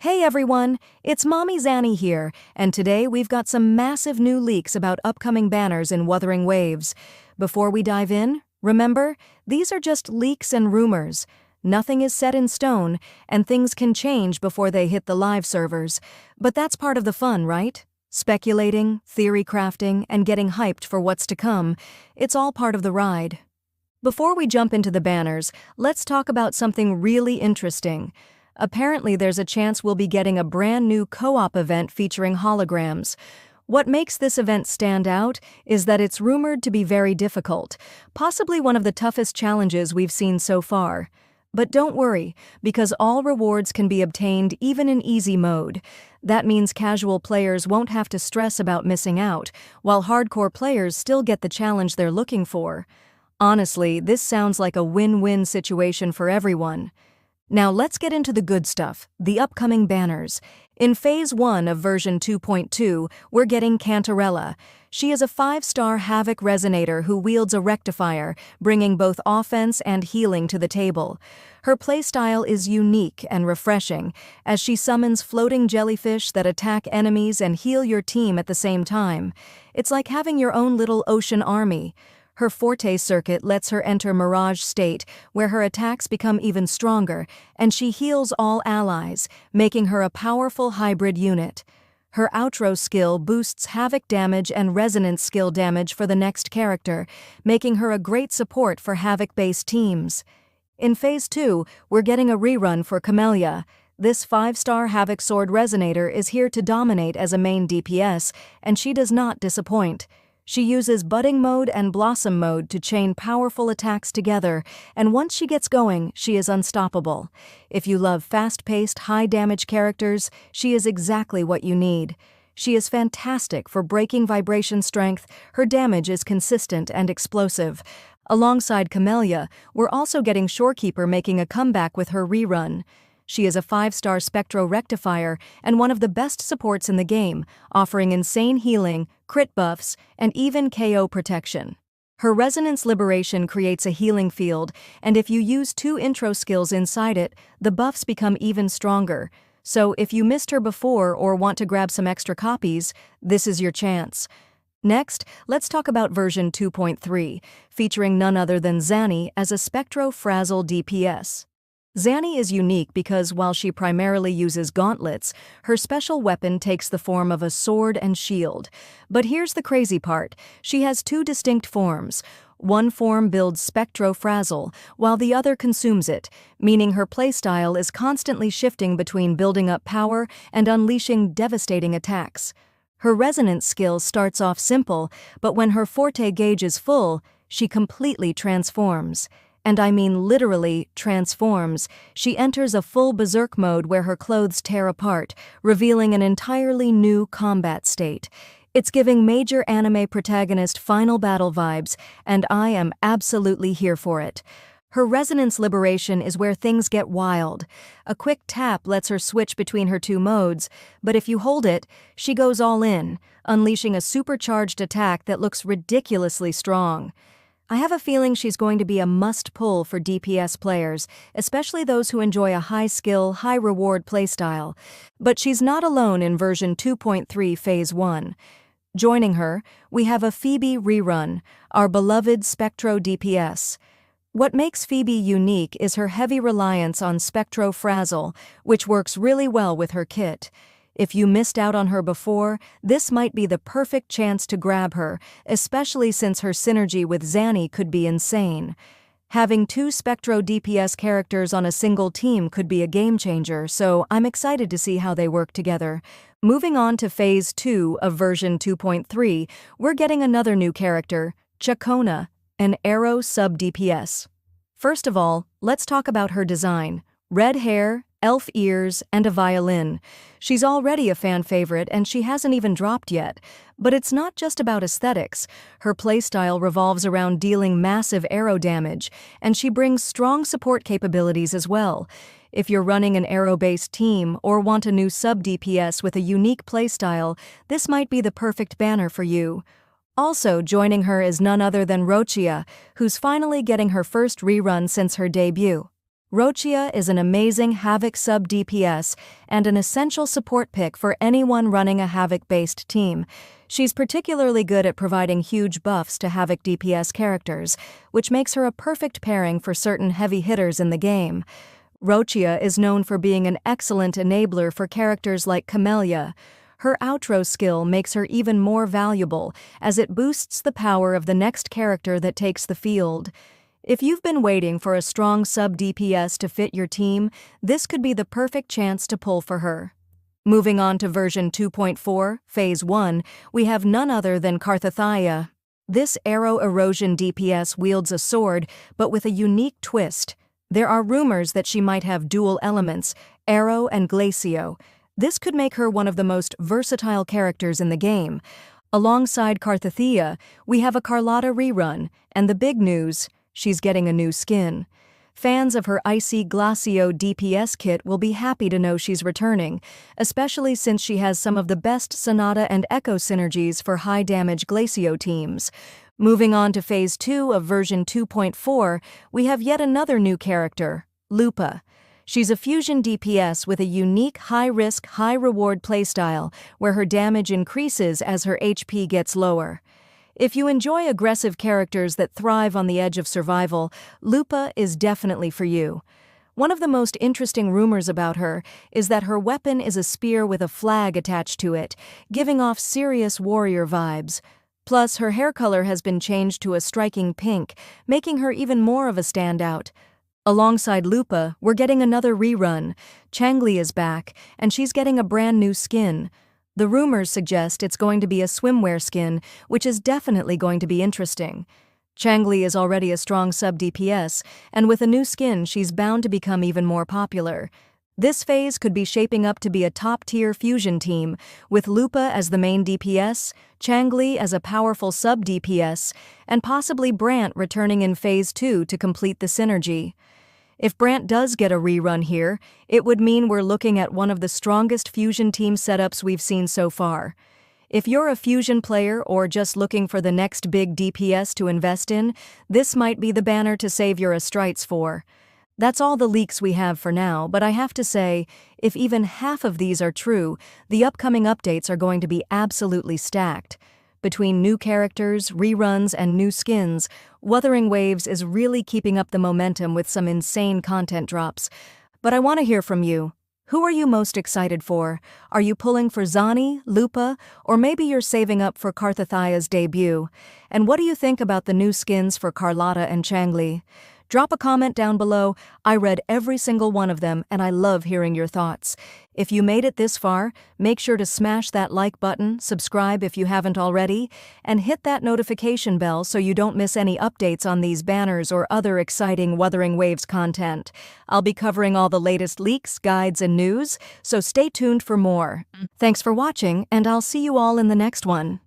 Hey everyone, it's Mommy Zani here, and today we've got some massive new leaks about upcoming banners in Wuthering Waves. Before we dive in, remember, these are just leaks and rumors. Nothing is set in stone, and things can change before they hit the live servers. But that's part of the fun, right? Speculating, theory crafting, and getting hyped for what's to come. It's all part of the ride. Before we jump into the banners, let's talk about something really interesting. Apparently there's a chance we'll be getting a brand new co-op event featuring holograms. What makes this event stand out is that it's rumored to be very difficult, possibly one of the toughest challenges we've seen so far. But don't worry, because all rewards can be obtained even in easy mode. That means casual players won't have to stress about missing out, while hardcore players still get the challenge they're looking for. Honestly, this sounds like a win-win situation for everyone. Now let's get into the good stuff, the upcoming banners. In Phase 1 of version 2.2, we're getting Cantarella. She is a 5-star Havoc Resonator who wields a rectifier, bringing both offense and healing to the table. Her playstyle is unique and refreshing, as she summons floating jellyfish that attack enemies and heal your team at the same time. It's like having your own little ocean army. Her Forte circuit lets her enter Mirage state, where her attacks become even stronger, and she heals all allies, making her a powerful hybrid unit. Her Outro skill boosts Havoc damage and Resonance skill damage for the next character, making her a great support for Havoc-based teams. In Phase 2, we're getting a rerun for Camellya. This 5-star Havoc Sword Resonator is here to dominate as a main DPS, and she does not disappoint. She uses Budding Mode and Blossom Mode to chain powerful attacks together, and once she gets going, she is unstoppable. If you love fast-paced, high-damage characters, she is exactly what you need. She is fantastic for breaking vibration strength, her damage is consistent and explosive. Alongside Camellya, we're also getting Shorekeeper making a comeback with her Rerun. She is a 5-star Spectro Rectifier and one of the best supports in the game, offering insane healing, crit buffs, and even KO protection. Her Resonance Liberation creates a healing field, and if you use 2 intro skills inside it, the buffs become even stronger. So if you missed her before or want to grab some extra copies, this is your chance. Next, let's talk about version 2.3, featuring none other than Zani as a Spectro Frazzle DPS. Zani is unique because while she primarily uses gauntlets, her special weapon takes the form of a sword and shield. But here's the crazy part, she has 2 distinct forms. One form builds Spectro Frazzle, while the other consumes it, meaning her playstyle is constantly shifting between building up power and unleashing devastating attacks. Her Resonance skill starts off simple, but when her Forte gauge is full, she completely transforms. And I mean literally transforms. She enters a full berserk mode where her clothes tear apart, revealing an entirely new combat state. It's giving major anime protagonist final battle vibes, and I am absolutely here for it. Her Resonance Liberation is where things get wild. A quick tap lets her switch between her 2 modes, but if you hold it, she goes all in, unleashing a supercharged attack that looks ridiculously strong. I have a feeling she's going to be a must-pull for DPS players, especially those who enjoy a high-skill, high-reward playstyle. But she's not alone in version 2.3 Phase 1. Joining her, we have a Phoebe Rerun, our beloved Spectro DPS. What makes Phoebe unique is her heavy reliance on Spectro Frazzle, which works really well with her kit. If you missed out on her before, this might be the perfect chance to grab her, especially since her synergy with Zani could be insane. Having 2 Spectro DPS characters on a single team could be a game changer, so I'm excited to see how they work together. Moving on to Phase 2 of version 2.3, we're getting another new character, Ciaccona, an Arrow sub-DPS. First of all, let's talk about her design. Red hair, elf ears, and a violin. She's already a fan favorite and she hasn't even dropped yet. But it's not just about aesthetics. Her playstyle revolves around dealing massive arrow damage, and she brings strong support capabilities as well. If you're running an arrow-based team or want a new sub-DPS with a unique playstyle, this might be the perfect banner for you. Also joining her is none other than Roccia, who's finally getting her first rerun since her debut. Roccia is an amazing Havoc sub DPS and an essential support pick for anyone running a Havoc-based team. She's particularly good at providing huge buffs to Havoc DPS characters, which makes her a perfect pairing for certain heavy hitters in the game. Roccia is known for being an excellent enabler for characters like Camellya. Her outro skill makes her even more valuable, as it boosts the power of the next character that takes the field. If you've been waiting for a strong sub-DPS to fit your team, this could be the perfect chance to pull for her. Moving on to version 2.4, Phase 1, we have none other than Carlotta. This arrow erosion DPS wields a sword, but with a unique twist. There are rumors that she might have dual elements, arrow and glacio. This could make her one of the most versatile characters in the game. Alongside Carlotta, we have a Carlotta rerun, and the big news: she's getting a new skin. Fans of her Icy Glacio DPS kit will be happy to know she's returning, especially since she has some of the best Sonata and Echo synergies for high-damage Glacio teams. Moving on to Phase 2 of version 2.4, we have yet another new character, Lupa. She's a fusion DPS with a unique high-risk, high-reward playstyle where her damage increases as her HP gets lower. If you enjoy aggressive characters that thrive on the edge of survival, Lupa is definitely for you. One of the most interesting rumors about her is that her weapon is a spear with a flag attached to it, giving off serious warrior vibes. Plus, her hair color has been changed to a striking pink, making her even more of a standout. Alongside Lupa, we're getting another rerun. Changli is back, and she's getting a brand new skin. The rumors suggest it's going to be a swimwear skin, which is definitely going to be interesting. Changli is already a strong sub-DPS, and with a new skin, she's bound to become even more popular. This phase could be shaping up to be a top-tier fusion team, with Lupa as the main DPS, Changli as a powerful sub-DPS, and possibly Brant returning in Phase 2 to complete the synergy. If Brant does get a rerun here, it would mean we're looking at one of the strongest fusion team setups we've seen so far. If you're a fusion player or just looking for the next big DPS to invest in, this might be the banner to save your Astrites for. That's all the leaks we have for now, but I have to say, if even half of these are true, the upcoming updates are going to be absolutely stacked. Between new characters, reruns, and new skins, Wuthering Waves is really keeping up the momentum with some insane content drops. But I want to hear from you. Who are you most excited for? Are you pulling for Zani, Lupa, or maybe you're saving up for Carlotta's debut? And what do you think about the new skins for Carlotta and Changli? Drop a comment down below. I read every single one of them, and I love hearing your thoughts. If you made it this far, make sure to smash that like button, subscribe if you haven't already, and hit that notification bell so you don't miss any updates on these banners or other exciting Wuthering Waves content. I'll be covering all the latest leaks, guides, and news, so stay tuned for more. Thanks for watching, and I'll see you all in the next one.